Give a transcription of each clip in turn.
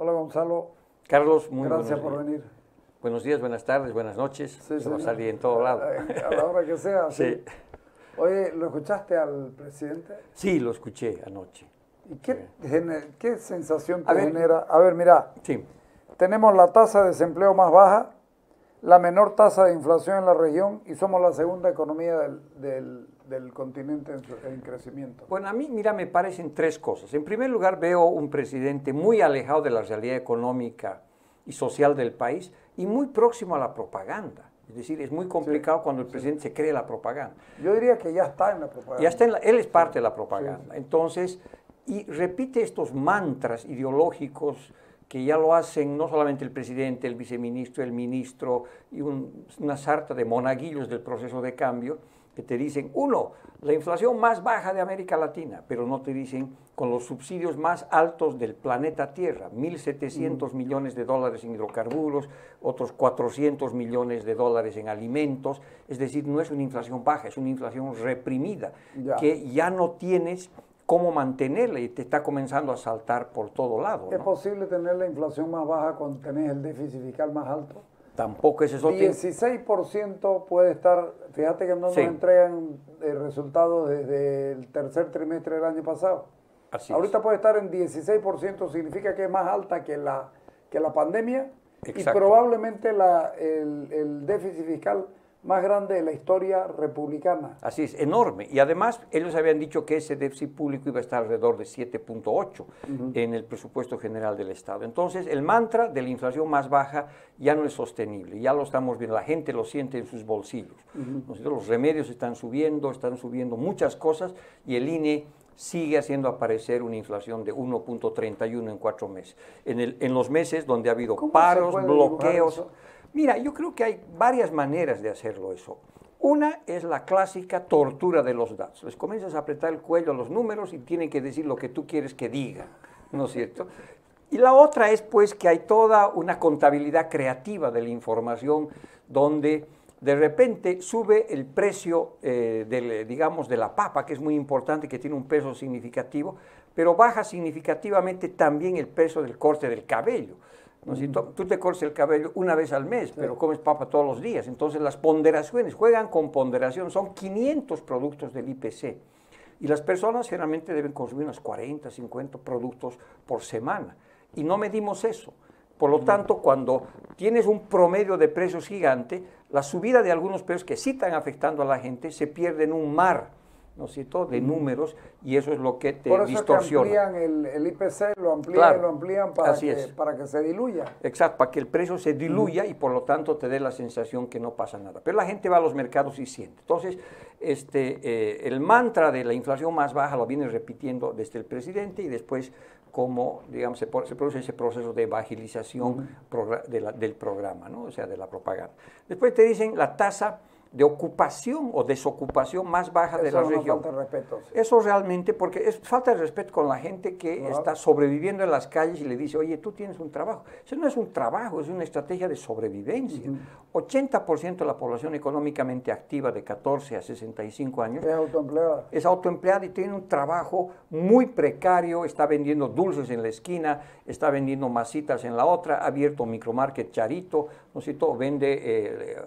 Hola Gonzalo. Carlos, muy gracias buenos por días. venir. Buenos días, buenas tardes, buenas noches. Sí, Se va a salir en todo lado. A la hora que sea. Sí. Oye, ¿lo escuchaste al presidente? Sí, lo escuché anoche. ¿Y qué sensación A te ver, genera? A ver, mira, Sí, tenemos la tasa de desempleo más baja, la menor tasa de inflación en la región y somos la segunda economía del continente en crecimiento. bueno, a mí, mira, me parecen tres cosas. En primer lugar, veo un presidente muy alejado de la realidad económica y social del país y muy próximo a la propaganda. Es decir, es muy complicado cuando el presidente se cree la propaganda. Yo diría que ya está en la propaganda. Ya está él es parte de la propaganda. Entonces, y repite estos mantras ideológicos que ya lo hacen no solamente el presidente, el viceministro, el ministro y una sarta de monaguillos del proceso de cambio que te dicen, uno, la inflación más baja de América Latina, pero no te dicen con los subsidios más altos del planeta Tierra, 1.700 millones de dólares en hidrocarburos, otros 400 millones de dólares en alimentos, es decir, no es una inflación baja, es una inflación reprimida, que ya no tienes cómo mantenerla y te está comenzando a saltar por todo lado. ¿Es posible tener la inflación más baja cuando tenés el déficit fiscal más alto? Tampoco es eso. 16% puede estar, fíjate que no nos entregan resultados desde el tercer trimestre del año pasado. Ahorita puede estar en 16%, significa que es más alta que la pandemia. Exacto. Y probablemente el déficit fiscal más grande de la historia republicana. Así es, enorme. Y además, ellos habían dicho que ese déficit público iba a estar alrededor de 7.8 en el presupuesto general del Estado. Entonces, el mantra de la inflación más baja ya no es sostenible, ya lo estamos viendo, la gente lo siente en sus bolsillos. Los remedios están subiendo muchas cosas y el INE sigue haciendo aparecer una inflación de 1.31 en 4 meses. En los meses donde ha habido paros, bloqueos. Mira, yo creo que hay varias maneras de hacerlo eso. Una es la clásica tortura de los datos. Les comienzas a apretar el cuello a los números y tienen que decir lo que tú quieres que digan, ¿no es cierto? Y la otra es pues que hay toda una contabilidad creativa de la información donde de repente sube el precio, digamos, de la papa, que es muy importante, que tiene un peso significativo, pero baja significativamente también el peso del corte del cabello. ¿No? Si tú te cortas el cabello una vez al mes, pero comes papa todos los días. Entonces las ponderaciones juegan con ponderación. Son 500 productos del IPC. Y las personas generalmente deben consumir unos 40, 50 productos por semana. Y no medimos eso. Por lo tanto, cuando tienes un promedio de precios gigante, la subida de algunos precios que sí están afectando a la gente se pierde en un mar, ¿no es cierto?, de números, y eso es lo que te distorsiona. Por eso amplían el IPC, lo amplían para que se diluya. Exacto, para que el precio se diluya y por lo tanto te dé la sensación que no pasa nada. Pero la gente va a los mercados y siente. Entonces, el mantra de la inflación más baja lo viene repitiendo desde el presidente y después como, digamos, se produce ese proceso de evangelización del programa, ¿no? O sea, de la propaganda. Después te dicen la tasa de ocupación o desocupación más baja de la región. Falta de respeto. Sí. Eso realmente, porque es falta de respeto con la gente que está sobreviviendo en las calles y le dice, oye, tú tienes un trabajo. Eso no es un trabajo, es una estrategia de sobrevivencia. 80% de la población económicamente activa de 14 a 65 años es autoempleada. Es autoempleada y tiene un trabajo muy precario, está vendiendo dulces en la esquina, está vendiendo masitas en la otra, ha abierto un micromarket Charito, ¿no es cierto?, vende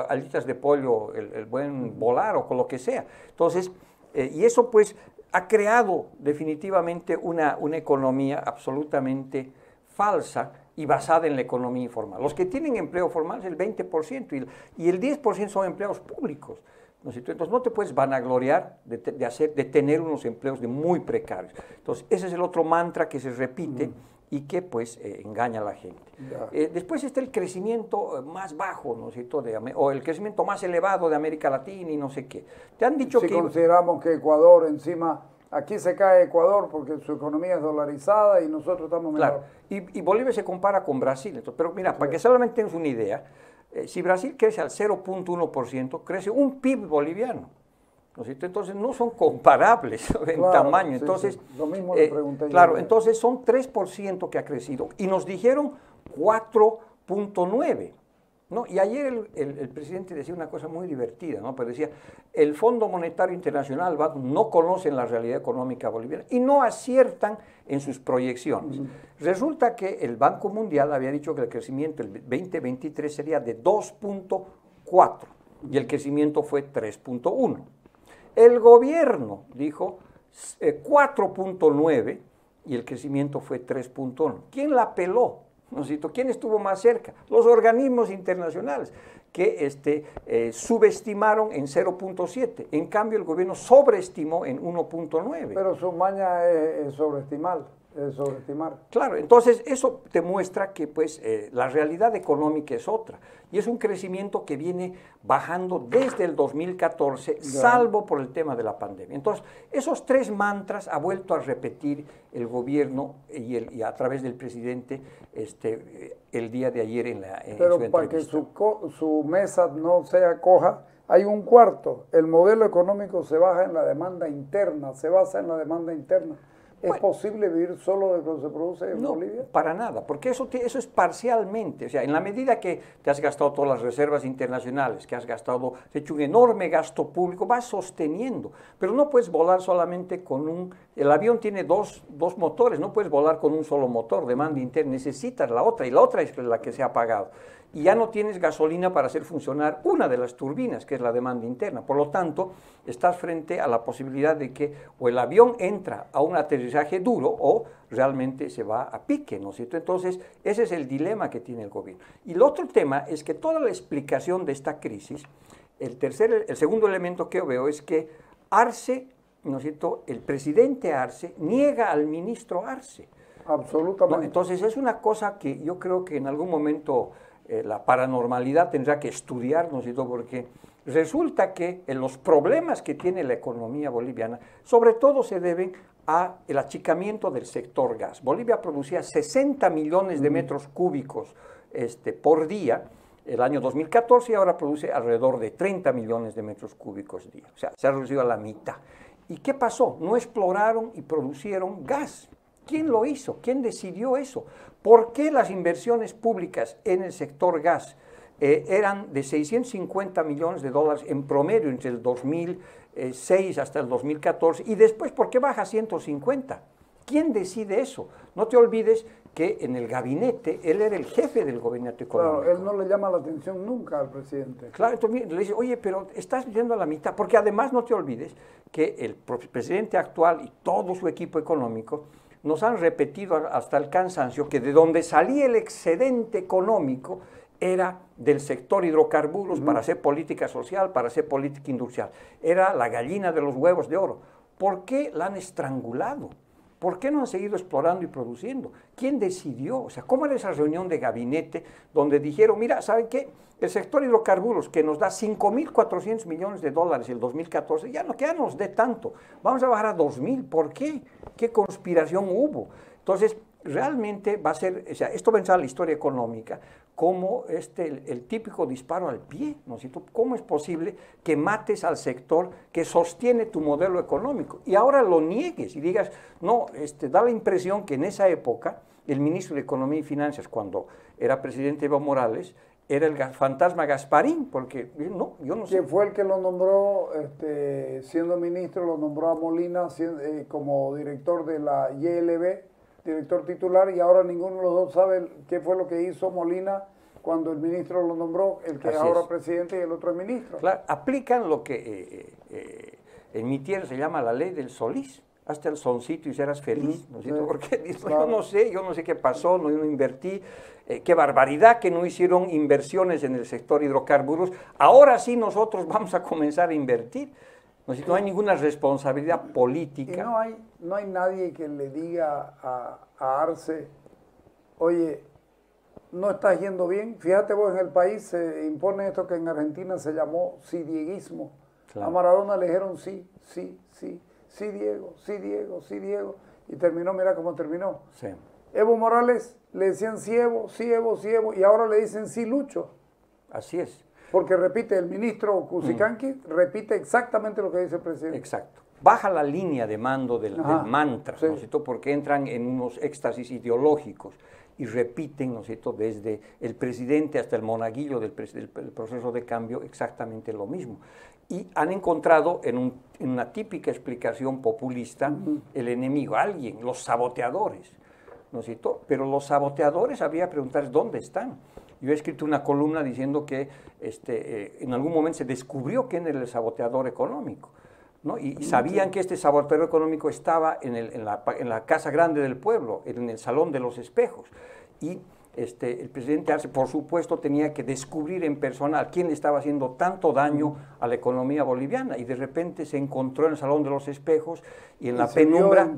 alitas de pollo, el buen volar o con lo que sea. Entonces, y eso pues ha creado definitivamente una economía absolutamente falsa y basada en la economía informal. Los que tienen empleo formal es el 20% y el 10% son empleados públicos, ¿no es cierto? Entonces no te puedes vanagloriar de tener unos empleos muy precarios. Entonces ese es el otro mantra que se repite y que pues engaña a la gente. Después está el crecimiento más bajo, ¿no es cierto?, o el crecimiento más elevado de América Latina y no sé qué. Te han dicho si consideramos que Ecuador encima, aquí se cae Ecuador porque su economía es dolarizada y nosotros estamos mejor. Claro, y Bolivia se compara con Brasil. Entonces, pero mira, para que solamente tengas una idea, si Brasil crece al 0.1%, crece un PIB boliviano. ¿No es cierto? Entonces no son comparables en tamaño. Entonces, lo mismo le pregunté claro, entonces son 3% que ha crecido y nos dijeron 4.9%. ¿no? Y ayer el presidente decía una cosa muy divertida, ¿no? Pero decía, el Fondo Monetario Internacional no conocen la realidad económica boliviana y no aciertan en sus proyecciones. Resulta que el Banco Mundial había dicho que el crecimiento el 2023 sería de 2.4 y el crecimiento fue 3.1. El gobierno dijo 4.9 y el crecimiento fue 3.1. ¿Quién la peló? ¿Quién estuvo más cerca? Los organismos internacionales que subestimaron en 0.7. En cambio, el gobierno sobreestimó en 1.9. Pero su maña es sobreestimar. Claro, entonces eso demuestra que pues, la realidad económica es otra. Y es un crecimiento que viene bajando desde el 2014, salvo por el tema de la pandemia. Entonces, esos tres mantras ha vuelto a repetir el gobierno y a través del presidente el día de ayer en Pero su para que su mesa no sea coja, hay un cuarto. El modelo económico se basa en la demanda interna. ¿Es posible vivir solo de lo que se produce en Bolivia? No, para nada, porque eso es parcialmente. O sea, en la medida que te has gastado todas las reservas internacionales, que has hecho un enorme gasto público, vas sosteniendo. Pero no puedes volar solamente con el avión tiene dos motores, no puedes volar con un solo motor, demanda interna, necesitas la otra, y la otra es la que se ha apagado. Y ya no tienes gasolina para hacer funcionar una de las turbinas, que es la demanda interna. Por lo tanto, estás frente a la posibilidad de que o el avión entra a un aterrizaje duro o realmente se va a pique, ¿no es cierto? Entonces, ese es el dilema que tiene el gobierno. Y el otro tema es que toda la explicación de esta crisis, el segundo elemento que yo veo es que Arce, ¿no es cierto?, el presidente Arce niega al ministro Arce. Absolutamente. ¿No? Entonces, es una cosa que yo creo que en algún momento la paranormalidad tendrá que estudiar, ¿no es cierto?, porque resulta que los problemas que tiene la economía boliviana, sobre todo se deben al achicamiento del sector gas. Bolivia producía 60 millones de metros cúbicos por día el año 2014 y ahora produce alrededor de 30 millones de metros cúbicos día. O sea, se ha reducido a la mitad. ¿Y qué pasó? No exploraron y producieron gas. ¿Quién lo hizo? ¿Quién decidió eso? ¿Por qué las inversiones públicas en el sector gas eran de 650 millones de dólares en promedio entre el 2006 hasta el 2014 y después por qué baja a 150? ¿Quién decide eso? No te olvides que en el gabinete, él era el jefe del gabinete económico. Claro, él no le llama la atención nunca al presidente. Claro, entonces le dice, oye, pero estás yendo a la mitad, porque además no te olvides que el presidente actual y todo su equipo económico nos han repetido hasta el cansancio que de donde salía el excedente económico era del sector hidrocarburos para hacer política social, para hacer política industrial. Era la gallina de los huevos de oro. ¿Por qué la han estrangulado? ¿Por qué no han seguido explorando y produciendo? ¿Quién decidió? O sea, ¿cómo era esa reunión de gabinete donde dijeron, mira, ¿saben qué? El sector hidrocarburos, que nos da 5.400 millones de dólares en el 2014, ya no nos dé tanto. Vamos a bajar a 2.000. ¿Por qué? ¿Qué conspiración hubo? Entonces, realmente va a ser, o sea, esto va a entrar a la historia económica como el típico disparo al pie, ¿no es cierto? ¿Cómo es posible que mates al sector que sostiene tu modelo económico y ahora lo niegues y digas, no, da la impresión que en esa época el ministro de Economía y Finanzas, cuando era presidente Evo Morales, era el fantasma Gasparín, porque no, yo no sé. ¿Quién fue el que lo nombró, siendo ministro, lo nombró a Molina como director de la YLB, director titular, y ahora ninguno de los dos sabe qué fue lo que hizo Molina cuando el ministro lo nombró, el que es ahora presidente y el otro es ministro? Claro, aplican lo que en mi tierra se llama la ley del Solís. Hasta el soncito y serás feliz, ¿no es cierto? Porque claro. yo no sé qué pasó, no invertí, qué barbaridad que no hicieron inversiones en el sector hidrocarburos. Ahora sí nosotros vamos a comenzar a invertir. No hay ninguna responsabilidad política. Y no hay nadie que le diga a Arce, oye, no estás yendo bien. Fíjate vos, en el país se impone esto que en Argentina se llamó sidieguismo. Claro. A Maradona le dijeron sí, Diego, y terminó, mira cómo terminó. Sí. Evo Morales le decían sí Evo, y ahora le dicen sí Lucho. Así es. Porque repite, el ministro Cusicanqui repite exactamente lo que dice el presidente. Exacto. Baja la línea de mando del mantra, ¿no es cierto? Porque entran en unos éxtasis ideológicos. y repiten, ¿no es cierto?, desde el presidente hasta el monaguillo del proceso de cambio exactamente lo mismo. Y han encontrado en una típica explicación populista el enemigo, alguien, los saboteadores, ¿no es cierto? Pero los saboteadores habría que preguntarles dónde están. Yo he escrito una columna diciendo que en algún momento se descubrió quién era el saboteador económico, ¿no? Y sabían que este saboteador económico estaba en la Casa Grande del Pueblo, en el Salón de los Espejos. Y el presidente Arce, por supuesto, tenía que descubrir en persona a quién le estaba haciendo tanto daño a la economía boliviana. Y de repente se encontró en el Salón de los Espejos y en la penumbra.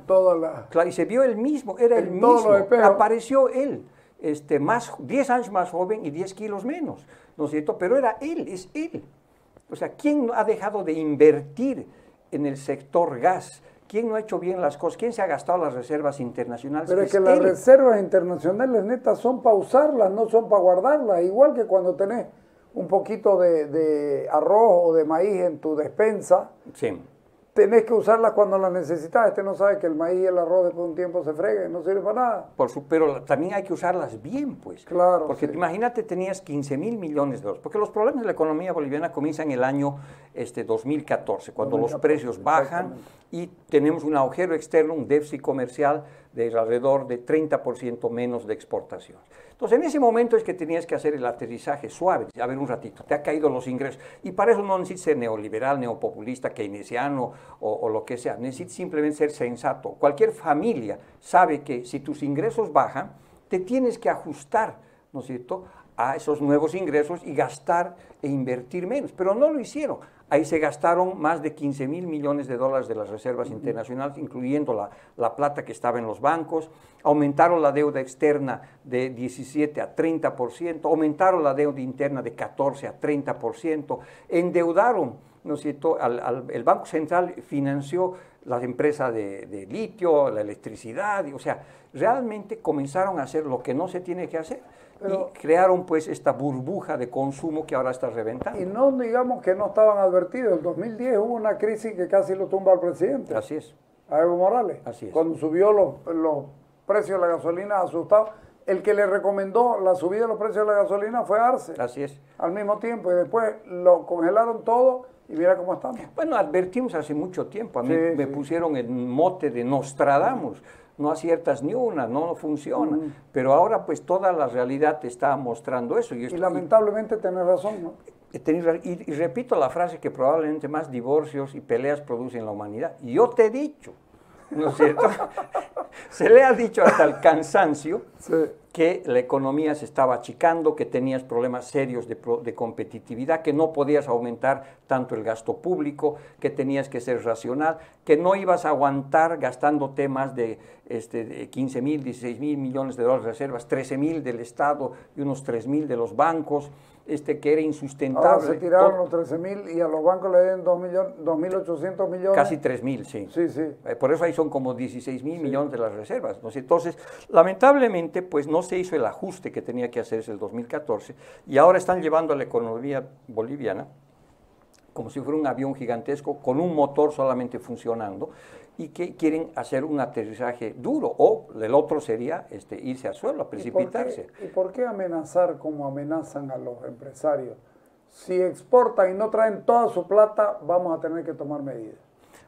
Claro, y se vio él mismo, era el mismo. Apareció él, 10 años más joven y 10 kilos menos, ¿no es cierto? Pero era él, es él. O sea, ¿quién ha dejado de invertir en el sector gas? ¿Quién no ha hecho bien las cosas? ¿Quién se ha gastado las reservas internacionales? Pero es que las reservas internacionales netas son para usarlas, no son para guardarlas. Igual que cuando tenés un poquito de arroz o de maíz en tu despensa, sí, tenés que usarlas cuando las necesitas. No sabe que el maíz y el arroz después de un tiempo se freguen, no sirve para nada. Pero también hay que usarlas bien, pues. Claro. Porque imagínate, tenías 15.000 millones de dólares. Porque los problemas de la economía boliviana comienzan el año 2014, cuando los precios bajan y tenemos un agujero externo, un déficit comercial de alrededor de 30% menos de exportación. Entonces, en ese momento es que tenías que hacer el aterrizaje suave. A ver, un ratito, te ha caído los ingresos. Y para eso no necesitas ser neoliberal, neopopulista, keynesiano o lo que sea. Necesitas simplemente ser sensato. Cualquier familia sabe que si tus ingresos bajan, te tienes que ajustar, ¿no es cierto?, a esos nuevos ingresos y gastar e invertir menos. Pero no lo hicieron. Ahí se gastaron más de 15.000 millones de dólares de las reservas internacionales, incluyendo la plata que estaba en los bancos. Aumentaron la deuda externa de 17 a 30%, aumentaron la deuda interna de 14 a 30%, endeudaron, ¿no es cierto? El Banco Central financió las empresas de litio, la electricidad, o sea, realmente comenzaron a hacer lo que no se tiene que hacer. Pero, y crearon pues esta burbuja de consumo que ahora está reventando. Y no digamos que no estaban advertidos. En 2010 hubo una crisis que casi lo tumba al presidente. Así es. A Evo Morales. Así es. Cuando subió los precios de la gasolina asustado. El que le recomendó la subida de los precios de la gasolina fue Arce. Así es. Al mismo tiempo. Y después lo congelaron todo y mira cómo estamos. Bueno, advertimos hace mucho tiempo. A mí me pusieron el mote de Nostradamus. No aciertas ni una, no funciona. Pero ahora pues toda la realidad te está mostrando eso. Y lamentablemente tenés razón, ¿no? Y repito la frase que probablemente más divorcios y peleas producen la humanidad. Y yo te he dicho, ¿no es cierto? Se le ha dicho hasta el cansancio que la economía se estaba achicando, que tenías problemas serios de competitividad, que no podías aumentar tanto el gasto público, que tenías que ser racional, que no ibas a aguantar gastándote más de 15.000, 16.000 millones de dólares de reservas, 13.000 del Estado y unos 3.000 de los bancos, que era insustentable. Ahora se tiraron los 13.000 y a los bancos le den 2.800 millones. Casi 3.000, sí. Sí, sí. Por eso ahí son como 16.000 millones de las reservas, ¿no? Entonces, lamentablemente, pues no se hizo el ajuste que tenía que hacerse el 2014 y ahora están llevando a la economía boliviana como si fuera un avión gigantesco con un motor solamente funcionando y que quieren hacer un aterrizaje duro, o el otro sería irse al suelo, a precipitarse. ¿Y por qué amenazar como amenazan a los empresarios? Si exportan y no traen toda su plata, vamos a tener que tomar medidas.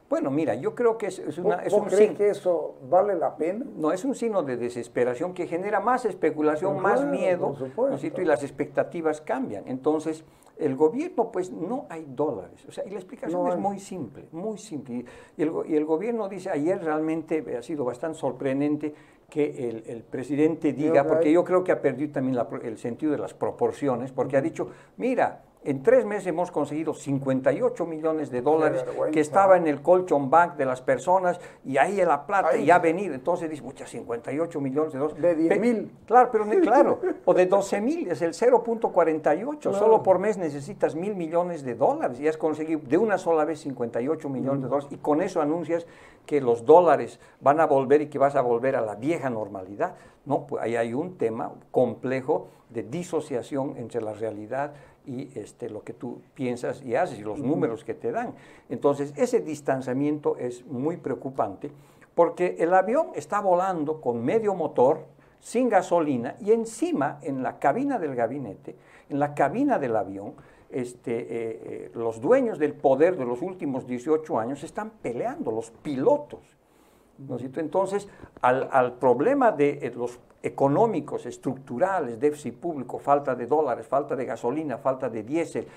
Bueno, mira, yo creo que es un ¿Crees que eso vale la pena? No, es un signo de desesperación que genera más especulación, más miedo, ¿no? Y las expectativas cambian. Entonces, el gobierno, pues, no hay dólares. O sea, y la explicación es muy simple, muy simple. Y el gobierno dice, ayer realmente ha sido bastante sorprendente que el presidente diga, porque yo creo que ha perdido también el sentido de las proporciones, porque ha dicho, mira, en 3 meses hemos conseguido 58 millones de dólares que estaba en el colchón bank de las personas y ahí la plata y ha venido. Entonces dice, muchas 58 millones de dólares. De 10.000. Claro, pero claro, o de 12.000, es el 0.48. Claro. Solo por mes necesitas 1.000 millones de dólares y has conseguido de una sola vez 58 millones de dólares y con eso anuncias que los dólares van a volver y que vas a volver a la vieja normalidad. No, pues ahí hay un tema complejo de disociación entre la realidad y lo que tú piensas y haces y los números que te dan. Entonces, ese distanciamiento es muy preocupante porque el avión está volando con medio motor sin gasolina, y encima en la cabina del gabinete, en la cabina del avión, los dueños del poder de los últimos 18 años están peleando, los pilotos, ¿no es cierto? Entonces, al problema de los económicos, estructurales, déficit público, falta de dólares, falta de gasolina, falta de diésel,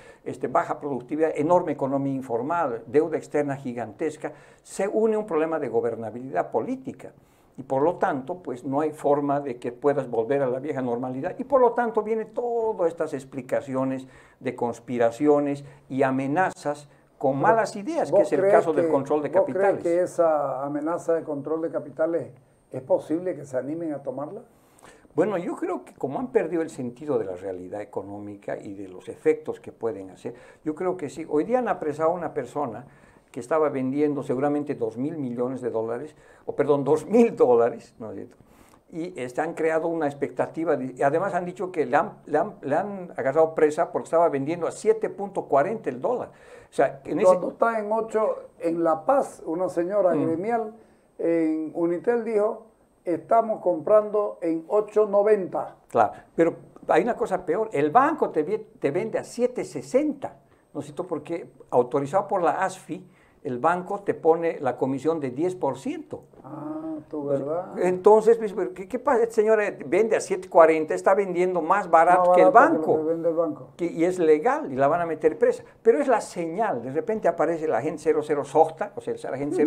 baja productividad, enorme economía informal, deuda externa gigantesca, se une un problema de gobernabilidad política. Y por lo tanto, pues no hay forma de que puedas volver a la vieja normalidad. Y por lo tanto vienen todas estas explicaciones de conspiraciones y amenazas con malas ideas, que es el caso del control de capitales. ¿Vos crees que esa amenaza de control de capitales es posible que se animen a tomarla? Bueno, yo creo que como han perdido el sentido de la realidad económica y de los efectos que pueden hacer, yo creo que sí. Hoy día han apresado a una persona que estaba vendiendo seguramente $2.000 millones, o perdón, $2.000, ¿no es cierto? Y han creado una expectativa, y además han dicho que le han agarrado presa porque estaba vendiendo a 7.40 el dólar. O sea, cuando está en 8, en La Paz, una señora gremial en Unitel dijo, estamos comprando en 8.90. Claro, pero hay una cosa peor, el banco te vende a 7.60, ¿no es cierto? Porque autorizado por la ASFI, el banco te pone la comisión de 10%. Ah, tu verdad. Entonces, ¿qué pasa? Esta señora vende a 7.40, está vendiendo más barato que el banco. Que vende el banco. Y es legal y la van a meter presa. Pero es la señal. De repente aparece la agente 00 SOJTA, o sea, el agente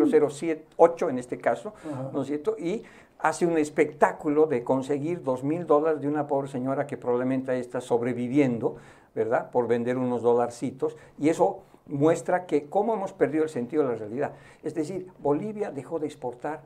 008 en este caso, ¿no es cierto? Y hace un espectáculo de conseguir $2.000 de una pobre señora que probablemente está sobreviviendo, ¿verdad? Por vender unos dolarcitos. Y eso muestra que cómo hemos perdido el sentido de la realidad. Es decir, Bolivia dejó de exportar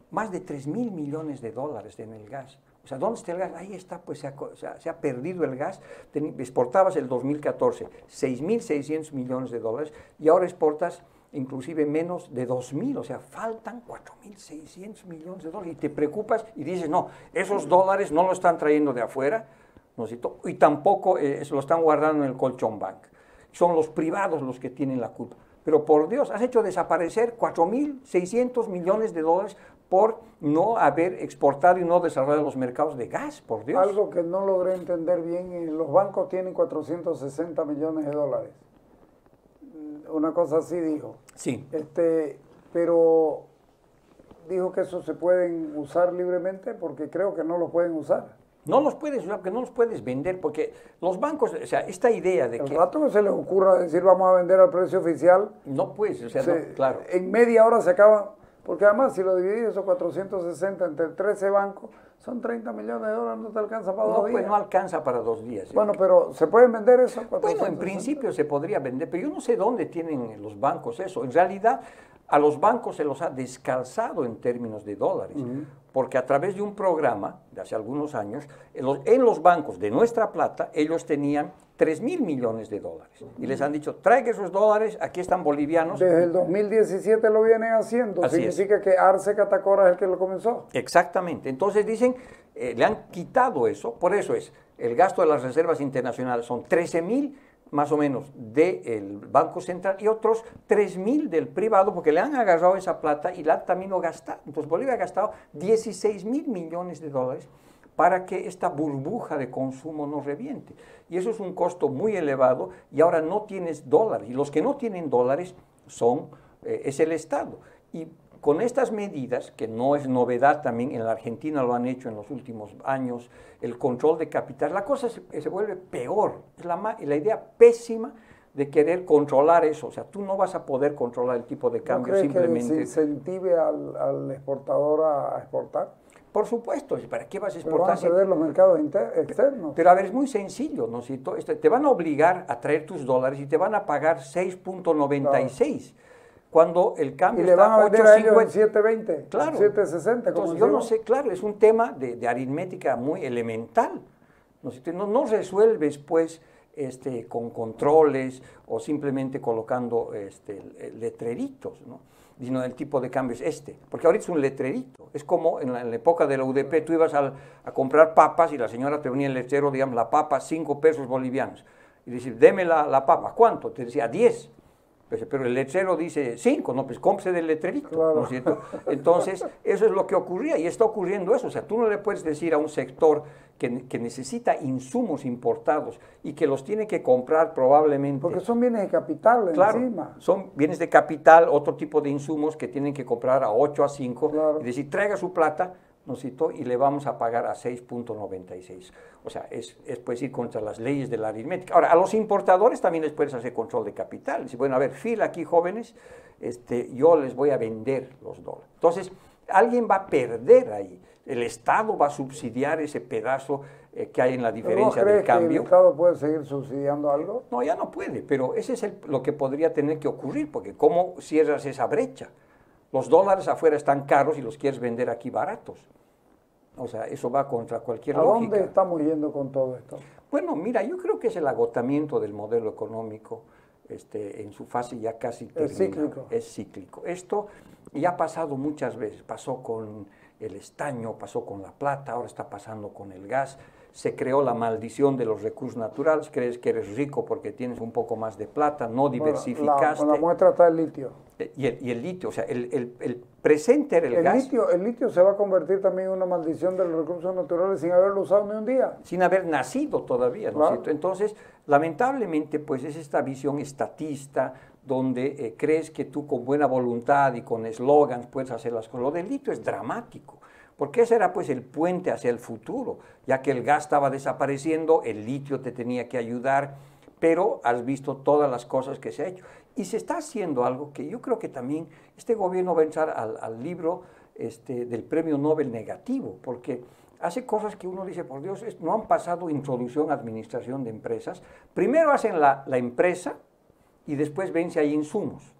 más de 3.000 millones de dólares en el gas. O sea, ¿dónde está el gas? Ahí está, pues se ha perdido el gas. Exportabas el 2014 6.600 millones de dólares y ahora exportas inclusive menos de 2.000, o sea, faltan 4.600 millones de dólares. Y te preocupas y dices, no, esos dólares no lo están trayendo de afuera, ¿no es cierto? Y tampoco lo están guardando en el colchón bank. Son los privados los que tienen la culpa. Pero por Dios, has hecho desaparecer 4.600 millones de dólares por no haber exportado y no desarrollado los mercados de gas, por Dios. Algo que no logré entender bien, los bancos tienen 460 millones de dólares. Una cosa así dijo. Sí. Pero dijo que eso se pueden usar libremente porque creo que no lo pueden usar. No los puedes usar, porque no los puedes vender, porque los bancos, o sea, esta idea de que... El rato que se les ocurra decir vamos a vender al precio oficial... No puedes, o sea, no, claro. En media hora se acaban, porque además si lo dividís esos 460 entre 13 bancos, son 30 millones de dólares, no te alcanza para 2 días. Pues no alcanza para 2 días. Bueno, pero ¿se pueden vender eso? Bueno, en principio se podría vender, pero yo no sé dónde tienen los bancos eso. En realidad, a los bancos se los ha descalzado en términos de dólares, porque a través de un programa de hace algunos años, en los bancos de nuestra plata, ellos tenían 3.000 millones de dólares. Y les han dicho, traigan esos dólares, aquí están bolivianos. Desde el 2017 lo vienen haciendo. Así significa que Arce Catacora es el que lo comenzó. Exactamente. Entonces dicen, le han quitado eso, por eso es, el gasto de las reservas internacionales son 13.000 más o menos del Banco Central y otros 3.000 del privado, porque le han agarrado esa plata y la han también gastado. Entonces Bolivia ha gastado 16.000 millones de dólares para que esta burbuja de consumo no reviente. Y eso es un costo muy elevado y ahora no tienes dólares. Y los que no tienen dólares es el Estado. Y con estas medidas, que no es novedad también, en la Argentina lo han hecho en los últimos años, el control de capital, la cosa se vuelve peor. Es la idea pésima de querer controlar eso. O sea, tú no vas a poder controlar el tipo de cambio simplemente. ¿No crees que incentive al exportador a exportar? Por supuesto, ¿para qué vas a exportar? Pero van a perder los mercados externos. Pero a ver, es muy sencillo, ¿no? Si te van a obligar a traer tus dólares y te van a pagar 6.96. Claro. Cuando el cambio está 8.50. Y le van a vender a ellos en 7.20, claro. 7.60. Entonces, yo no sé, claro, es un tema de aritmética muy elemental. No resuelves, pues, con controles o simplemente colocando letreritos, ¿no? Sino el tipo de cambio es porque ahorita es un letrerito. Es como en la época de la UDP, tú ibas a comprar papas y la señora te ponía el letrero, digamos, la papa, 5 pesos bolivianos. Y decís, deme la papa, ¿cuánto? Te decía, 10. pero el letrero dice 5, no, pues cómprese del letrerito, claro. ¿no es cierto? Entonces, eso es lo que ocurría y está ocurriendo eso. O sea, tú no le puedes decir a un sector que necesita insumos importados y que los tiene que comprar probablemente. Porque son bienes de capital claro, encima. Son bienes de capital, otro tipo de insumos que tienen que comprar a 8, a 5, claro. Y decir, traiga su plata, ¿no es cierto? Y le vamos a pagar a 6.96. O sea, es pues ir contra las leyes de la aritmética. Ahora, a los importadores también les puedes hacer control de capital. Dice, bueno, a ver, fila aquí, jóvenes, yo les voy a vender los dólares. Entonces, alguien va a perder ahí. El Estado va a subsidiar ese pedazo que hay en la diferencia del cambio. ¿Que el Estado puede seguir subsidiando algo? No, ya no puede, pero ese es lo que podría tener que ocurrir, porque ¿cómo cierras esa brecha? Los dólares afuera están caros y los quieres vender aquí baratos. O sea, eso va contra cualquier lógica. ¿A dónde estamos yendo con todo esto? Bueno, mira, yo creo que es el agotamiento del modelo económico en su fase ya casi terminada. Es cíclico. Es cíclico. Esto ya ha pasado muchas veces. Pasó con el estaño, pasó con la plata, ahora está pasando con el gas. Se creó la maldición de los recursos naturales. Crees que eres rico porque tienes un poco más de plata, no diversificaste. La muestra está el litio. Y el litio, o sea, el presente era el gas. El litio se va a convertir también en una maldición de los recursos naturales sin haberlo usado ni un día. Sin haber nacido todavía, ¿no es cierto? Entonces, lamentablemente, pues es esta visión estatista donde crees que tú con buena voluntad y con eslogans puedes hacer las cosas. Lo del litio es dramático, porque ese era pues el puente hacia el futuro, ya que el gas estaba desapareciendo, el litio te tenía que ayudar, pero has visto todas las cosas que se ha hecho. Y se está haciendo algo que yo creo que también este gobierno va a entrar al libro del premio Nobel negativo, porque hace cosas que uno dice, por Dios, no han pasado introducción a administración de empresas. Primero hacen la empresa y después ven si hay insumos,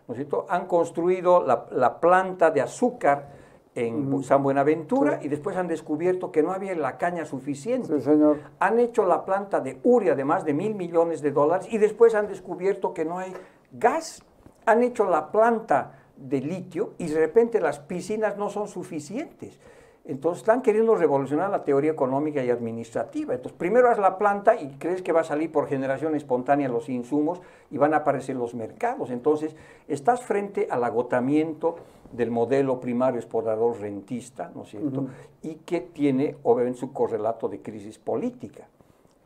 ¿no es cierto? Han construido la planta de azúcar en San Buenaventura, sí. Y después han descubierto que no había la caña suficiente. Sí, señor. Han hecho la planta de urea de más de $1.000 millones y después han descubierto que no hay gas. Han hecho la planta de litio y de repente las piscinas no son suficientes. Entonces están queriendo revolucionar la teoría económica y administrativa. Entonces primero haz la planta y crees que va a salir por generación espontánea los insumos y van a aparecer los mercados. Entonces estás frente al agotamiento del modelo primario exportador rentista, ¿no es cierto? Y que tiene obviamente su correlato de crisis política.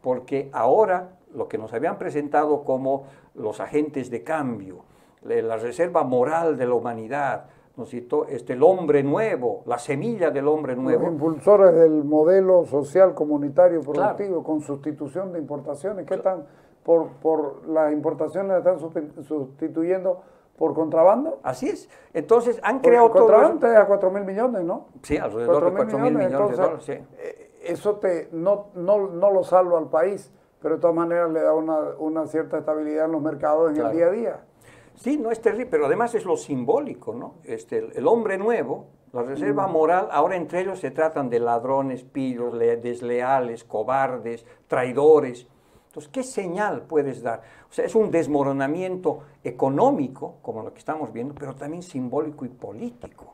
Porque ahora lo que nos habían presentado como los agentes de cambio, la reserva moral de la humanidad, ¿no es cierto? El hombre nuevo, la semilla del hombre nuevo. Los impulsores del modelo social comunitario productivo, claro. Con sustitución de importaciones. ¿Qué están por las importaciones están sustituyendo por contrabando? Así es. Entonces han creado todo. Contrabando es a 4.000 millones, ¿no? Sí, alrededor de 4.000 millones de dólares. Sí. Eso no lo salva al país, pero de todas maneras le da una cierta estabilidad en los mercados en el día a día. Sí, no es terrible, pero además es lo simbólico, ¿no? El hombre nuevo, la reserva moral, ahora entre ellos se tratan de ladrones, pillos, desleales, cobardes, traidores. Entonces, ¿qué señal puedes dar? O sea, es un desmoronamiento económico, como lo que estamos viendo, pero también simbólico y político.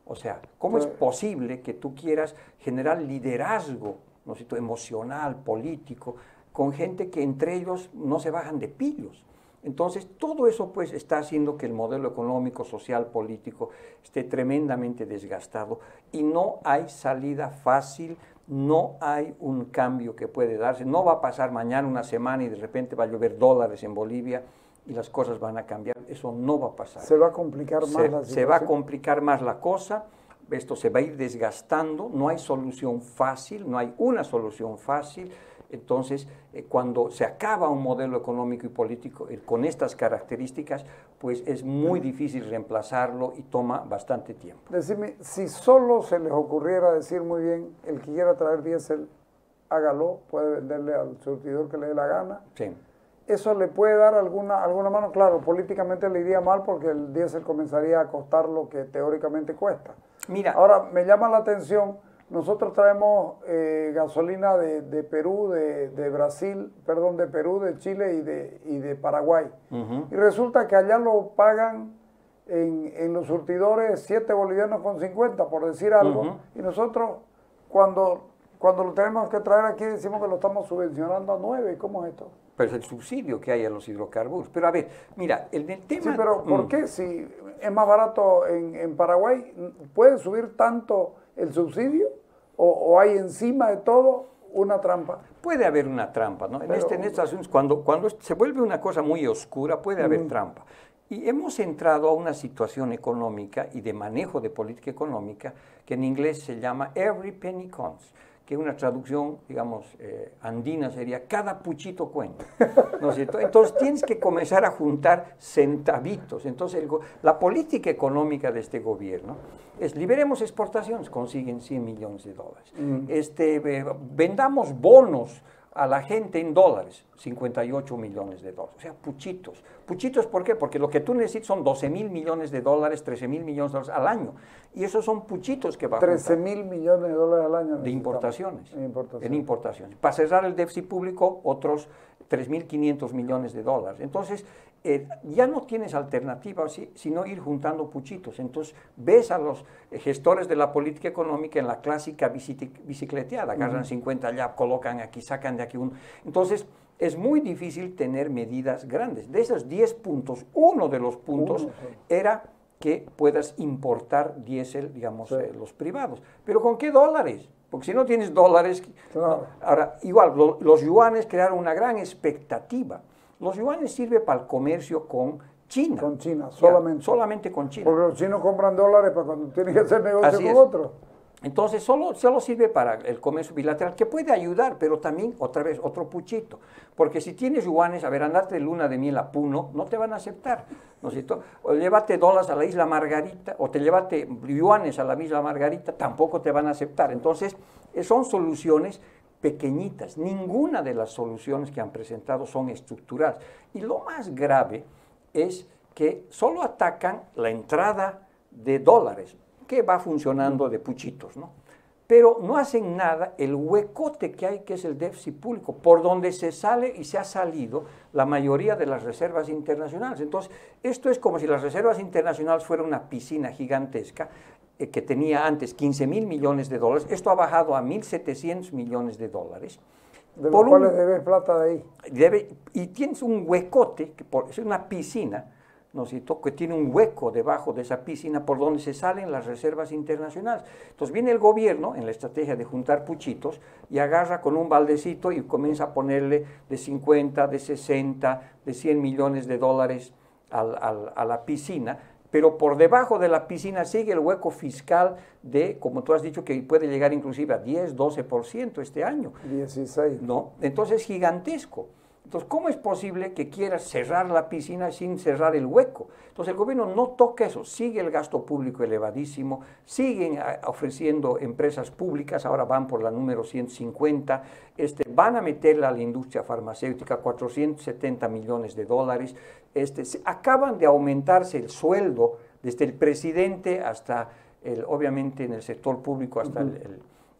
O sea, ¿cómo es posible que tú quieras generar liderazgo, ¿no es cierto?, emocional, político, con gente que entre ellos no se bajan de pillos? Entonces, todo eso pues está haciendo que el modelo económico, social, político esté tremendamente desgastado y no hay salida fácil, no hay un cambio que puede darse. No va a pasar mañana una semana y de repente va a llover dólares en Bolivia y las cosas van a cambiar. Eso no va a pasar. Se va a complicar más la situación. Se va a complicar más la cosa, esto se va a ir desgastando, no hay solución fácil, no hay una solución fácil. Entonces, cuando se acaba un modelo económico y político con estas características, pues es muy difícil reemplazarlo y toma bastante tiempo. Decime, si solo se les ocurriera decir muy bien, el que quiera traer diésel, hágalo, puede venderle al surtidor que le dé la gana. Sí. ¿Eso le puede dar alguna mano? Claro, políticamente le iría mal porque el diésel comenzaría a costar lo que teóricamente cuesta. Mira. Ahora, me llama la atención, nosotros traemos gasolina de Perú, de Brasil, perdón, de Perú, de Chile y de Paraguay. Y resulta que allá lo pagan en los surtidores 7 bolivianos con 50, por decir algo. Y nosotros, cuando cuando lo tenemos que traer aquí decimos que lo estamos subvencionando a 9. ¿Cómo es esto? Pero es el subsidio que hay a los hidrocarburos. Pero a ver, mira, el tema... Sí, pero ¿por qué? Si es más barato en Paraguay, ¿puede subir tanto el subsidio? ¿O hay encima de todo una trampa? Puede haber una trampa, ¿no? Pero, en estos asuntos, cuando se vuelve una cosa muy oscura, puede haber trampa. Y hemos entrado a una situación económica y de manejo de política económica que en inglés se llama every penny counts, que una traducción, digamos, andina sería cada puchito cuenta, ¿no es cierto? Entonces tienes que comenzar a juntar centavitos. Entonces la política económica de este gobierno es liberemos exportaciones, consiguen 100 millones de dólares. Vendamos bonos a la gente en dólares, 58 millones de dólares. O sea, puchitos. ¿Puchitos por qué? Porque lo que tú necesitas son 12.000 millones de dólares, 13.000 millones de dólares al año. Y esos son puchitos que va a 13.000 millones de dólares al año. De importaciones. En importaciones. Para cerrar el déficit público, otros 3.500 millones de dólares. Entonces, ya no tienes alternativa sino ir juntando puchitos. Entonces, ves a los gestores de la política económica en la clásica bicicleteada, agarran 50 allá, colocan aquí, sacan de aquí uno. Entonces, es muy difícil tener medidas grandes. De esos 10 puntos, uno de los puntos era que puedas importar diésel, digamos, los privados. ¿Pero con qué dólares? Porque si no tienes dólares... Claro. Ahora, igual, los yuanes crearon una gran expectativa. Los yuanes sirven para el comercio con China. Con China, solamente. Solamente con China. Porque los chinos compran dólares para cuando tienen que hacer negocio con otros. Entonces, solo sirve para el comercio bilateral, que puede ayudar, pero también, otra vez, otro puchito. Porque si tienes yuanes, a ver, andarte de luna de miel a Puno, no te van a aceptar, ¿no es cierto? O llévate dólares a la isla Margarita, o te llévate yuanes a la isla Margarita, tampoco te van a aceptar. Entonces, son soluciones pequeñitas. Ninguna de las soluciones que han presentado son estructurales. Y lo más grave es que solo atacan la entrada de dólares, que va funcionando de puchitos, ¿no? Pero no hacen nada el huecote que hay, que es el déficit público, por donde se sale y se ha salido la mayoría de las reservas internacionales. Entonces, esto es como si las reservas internacionales fueran una piscina gigantesca que tenía antes 15.000 millones de dólares. Esto ha bajado a 1.700 millones de dólares. ¿De los cuales debes plata de ahí? Y tienes un huecote, que es una piscina, ¿no es cierto?, que tiene un hueco debajo de esa piscina por donde se salen las reservas internacionales. Entonces viene el gobierno en la estrategia de juntar puchitos y agarra con un baldecito y comienza a ponerle de 50, de 60, de 100 millones de dólares a la piscina, pero por debajo de la piscina sigue el hueco fiscal de, como tú has dicho, que puede llegar inclusive a 10, 12% este año. 16. ¿No? Entonces es gigantesco. Entonces, ¿cómo es posible que quieras cerrar la piscina sin cerrar el hueco? Entonces, el gobierno no toca eso, sigue el gasto público elevadísimo, siguen ofreciendo empresas públicas, ahora van por la número 150, van a meterle a la industria farmacéutica 470 millones de dólares, acaban de aumentarse el sueldo desde el presidente hasta, obviamente, en el sector público, hasta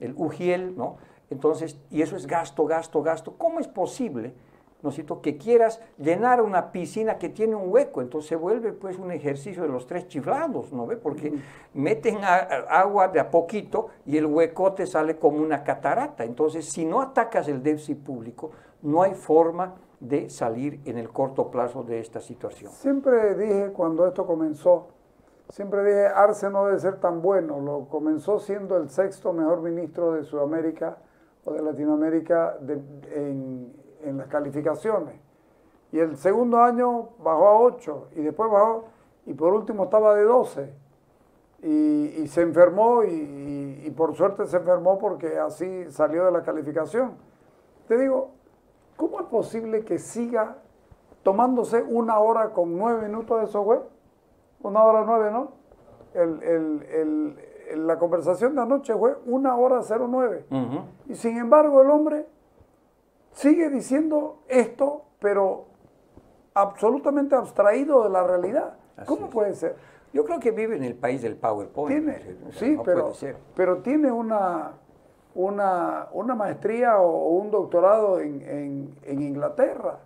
el UGIEL, ¿no? Entonces, y eso es gasto, gasto, gasto. ¿Cómo es posible, ¿no es cierto?, que quieras llenar una piscina que tiene un hueco? Entonces se vuelve pues un ejercicio de los tres chiflados, ¿no ve? Porque meten agua de a poquito y el hueco te sale como una catarata. Entonces, si no atacas el déficit público, no hay forma de salir en el corto plazo de esta situación. Siempre dije cuando esto comenzó, siempre dije, Arce no debe ser tan bueno. Lo comenzó siendo el 6º mejor ministro de Sudamérica o de Latinoamérica en las calificaciones. Y el segundo año bajó a 8 y después bajó y por último estaba de 12. Y se enfermó y por suerte se enfermó porque así salió de la calificación. Te digo, ¿cómo es posible que siga tomándose 1 hora con 9 minutos de eso, güey? 1 hora 9, ¿no? La conversación de anoche fue 1 hora 09. Y sin embargo el hombre sigue diciendo esto, pero absolutamente abstraído de la realidad. ¿Cómo puede ser? Yo creo que vive en el país del PowerPoint. Sí, no pero tiene una maestría o un doctorado en Inglaterra.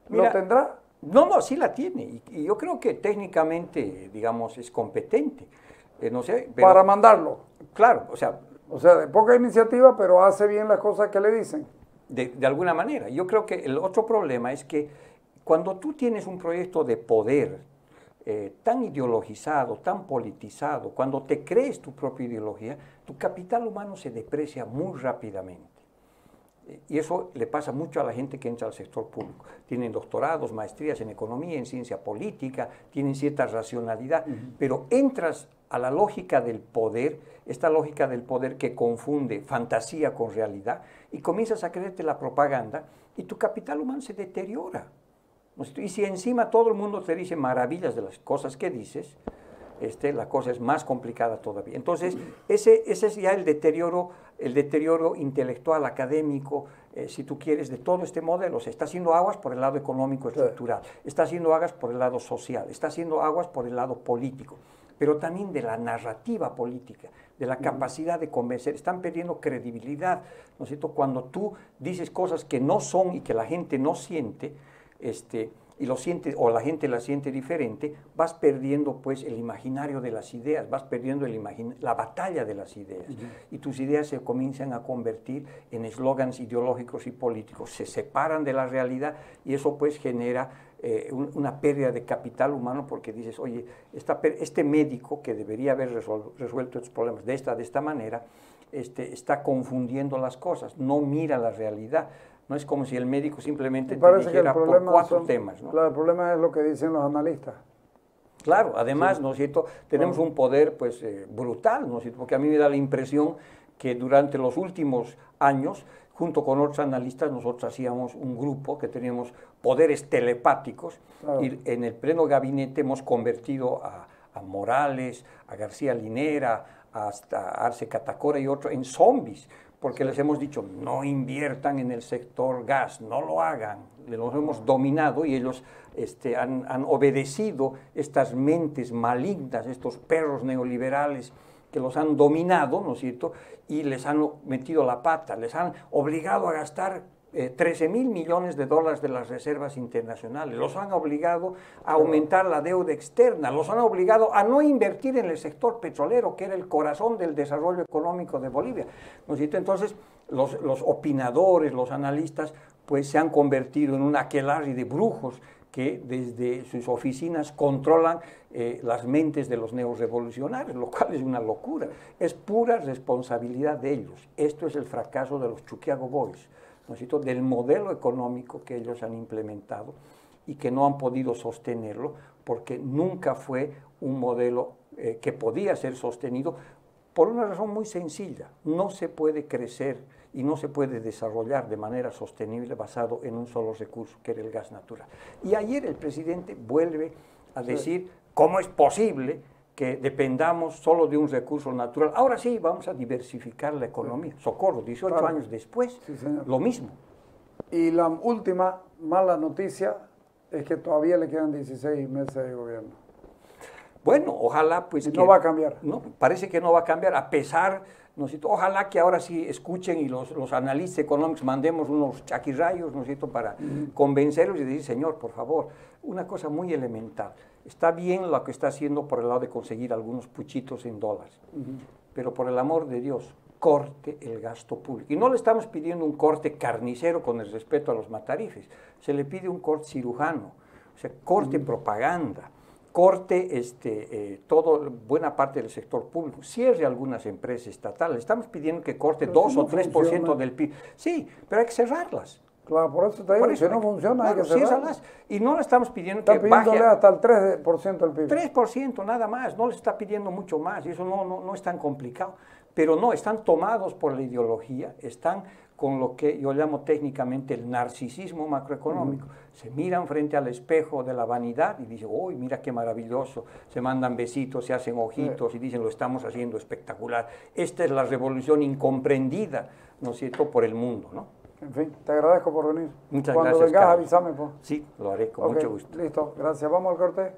Mira, ¿lo tendrá? No, sí la tiene. Y yo creo que técnicamente, digamos, es competente. No sé, pero, para mandarlo. Claro, o sea, O sea, de poca iniciativa, pero hace bien las cosas que le dicen. De alguna manera. Yo creo que el otro problema es que cuando tú tienes un proyecto de poder tan ideologizado, tan politizado, cuando te crees tu propia ideología, tu capital humano se deprecia muy rápidamente. Y eso le pasa mucho a la gente que entra al sector público. Tienen doctorados, maestrías en economía, en ciencia política, tienen cierta racionalidad, pero entras a la lógica del poder, esta lógica del poder que confunde fantasía con realidad, y comienzas a creerte la propaganda y tu capital humano se deteriora. Y si encima todo el mundo te dice maravillas de las cosas que dices, la cosa es más complicada todavía. Entonces, ese es ya el deterioro intelectual, académico, si tú quieres, de todo este modelo. Se está haciendo aguas por el lado económico estructural, está haciendo aguas por el lado social, está haciendo aguas por el lado político, pero también de la narrativa política, de la capacidad de convencer. Están perdiendo credibilidad, ¿no es cierto? Cuando tú dices cosas que no son y que la gente no siente, y lo siente, o la gente la siente diferente, vas perdiendo pues el imaginario de las ideas, vas perdiendo la batalla de las ideas. Y tus ideas se comienzan a convertir en eslóganes ideológicos y políticos, se separan de la realidad y eso pues genera una pérdida de capital humano porque dices, oye, este médico que debería haber resuelto estos problemas de esta manera, está confundiendo las cosas, no mira la realidad. No es como si el médico simplemente te dijera por 4 temas, ¿no? Claro, el problema es lo que dicen los analistas. Claro, además, ¿no es cierto?, tenemos un poder pues brutal, ¿no es cierto?, porque a mí me da la impresión que durante los últimos años, junto con otros analistas, nosotros hacíamos un grupo que teníamos poderes telepáticos, y en el pleno gabinete hemos convertido a Morales, a García Linera, hasta Arce Catacora y otros en zombies, porque les hemos dicho, no inviertan en el sector gas, no lo hagan, los hemos dominado y ellos han obedecido estas mentes malignas, estos perros neoliberales que los han dominado, ¿no es cierto?, y les han metido la pata, les han obligado a gastar 13.000 millones de dólares de las reservas internacionales, los han obligado a aumentar la deuda externa, los han obligado a no invertir en el sector petrolero, que era el corazón del desarrollo económico de Bolivia, ¿no es cierto? Entonces, los opinadores, los analistas, pues se han convertido en un aquelarre de brujos que desde sus oficinas controlan las mentes de los neorrevolucionarios, lo cual es una locura, es pura responsabilidad de ellos. Esto es el fracaso de los Chuquiago Boys, ¿no es cierto?, del modelo económico que ellos han implementado y que no han podido sostenerlo porque nunca fue un modelo que podía ser sostenido por una razón muy sencilla. No se puede crecer y no se puede desarrollar de manera sostenible basado en un solo recurso, que era el gas natural. Y ayer el presidente vuelve a decir cómo es posible que dependamos solo de un recurso natural. Ahora sí, vamos a diversificar la economía. Socorro, 18 años después, lo mismo. Y la última mala noticia es que todavía le quedan 16 meses de gobierno. Bueno, ojalá pues... No va a cambiar. No, parece que no va a cambiar, a pesar... ¿no es cierto? Ojalá que ahora sí escuchen y los analistas económicos mandemos unos chaquirrayos, ¿no es cierto?, para convencerlos y decir, señor, por favor, una cosa muy elemental. Está bien lo que está haciendo por el lado de conseguir algunos puchitos en dólares, pero por el amor de Dios, corte el gasto público. Y no le estamos pidiendo un corte carnicero con el respeto a los matarifes, se le pide un corte cirujano, o sea, corte propaganda, corte buena parte del sector público, cierre algunas empresas estatales. Estamos pidiendo que corte pero 2 o 3% del PIB. Sí, pero hay que cerrarlas. Claro, por eso te digo, si no funciona, hay que cerrarlas. Y no le estamos pidiendo que baje hasta el 3% del PIB. 3% nada más, no le está pidiendo mucho más, y eso no es tan complicado. Pero no, están tomados por la ideología, están con lo que yo llamo técnicamente el narcisismo macroeconómico. Se miran frente al espejo de la vanidad y dicen, uy, mira qué maravilloso, se mandan besitos, se hacen ojitos y dicen, lo estamos haciendo espectacular. Esta es la revolución incomprendida, ¿no es cierto?, por el mundo, ¿no? En fin, te agradezco por venir. Muchas gracias, Cuando vengas, avísame, pues. Sí, lo haré con mucho gusto. Listo, gracias. Vamos al corte.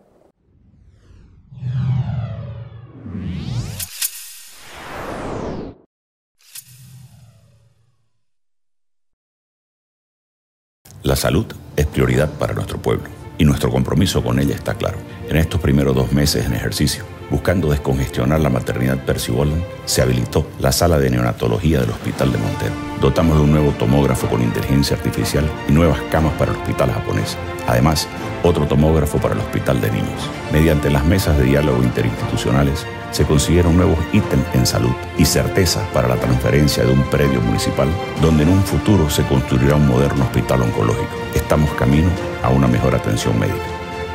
La salud es prioridad para nuestro pueblo y nuestro compromiso con ella está claro. En estos primeros 2 meses en ejercicio, Buscando descongestionar la maternidad Percy Boland, se habilitó la sala de neonatología del Hospital de Montero. Dotamos de un nuevo tomógrafo con inteligencia artificial y nuevas camas para el hospital japonés. Además, otro tomógrafo para el Hospital de Niños. Mediante las mesas de diálogo interinstitucionales, se consiguieron nuevos ítems en salud y certeza para la transferencia de un predio municipal donde en un futuro se construirá un moderno hospital oncológico. Estamos camino a una mejor atención médica,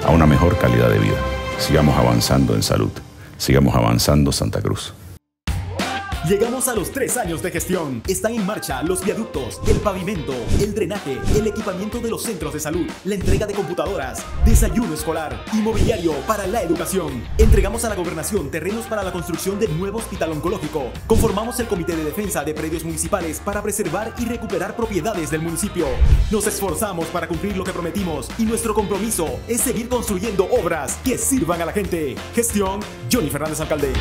a una mejor calidad de vida. Sigamos avanzando en salud. Sigamos avanzando, Santa Cruz. Llegamos a los 3 años de gestión. Están en marcha los viaductos, el pavimento, el drenaje, el equipamiento de los centros de salud, la entrega de computadoras, desayuno escolar, inmobiliario para la educación. Entregamos a la gobernación terrenos para la construcción del nuevo hospital oncológico. Conformamos el comité de defensa de predios municipales para preservar y recuperar propiedades del municipio. Nos esforzamos para cumplir lo que prometimos y nuestro compromiso es seguir construyendo obras que sirvan a la gente. Gestión Johnny Fernández, alcalde.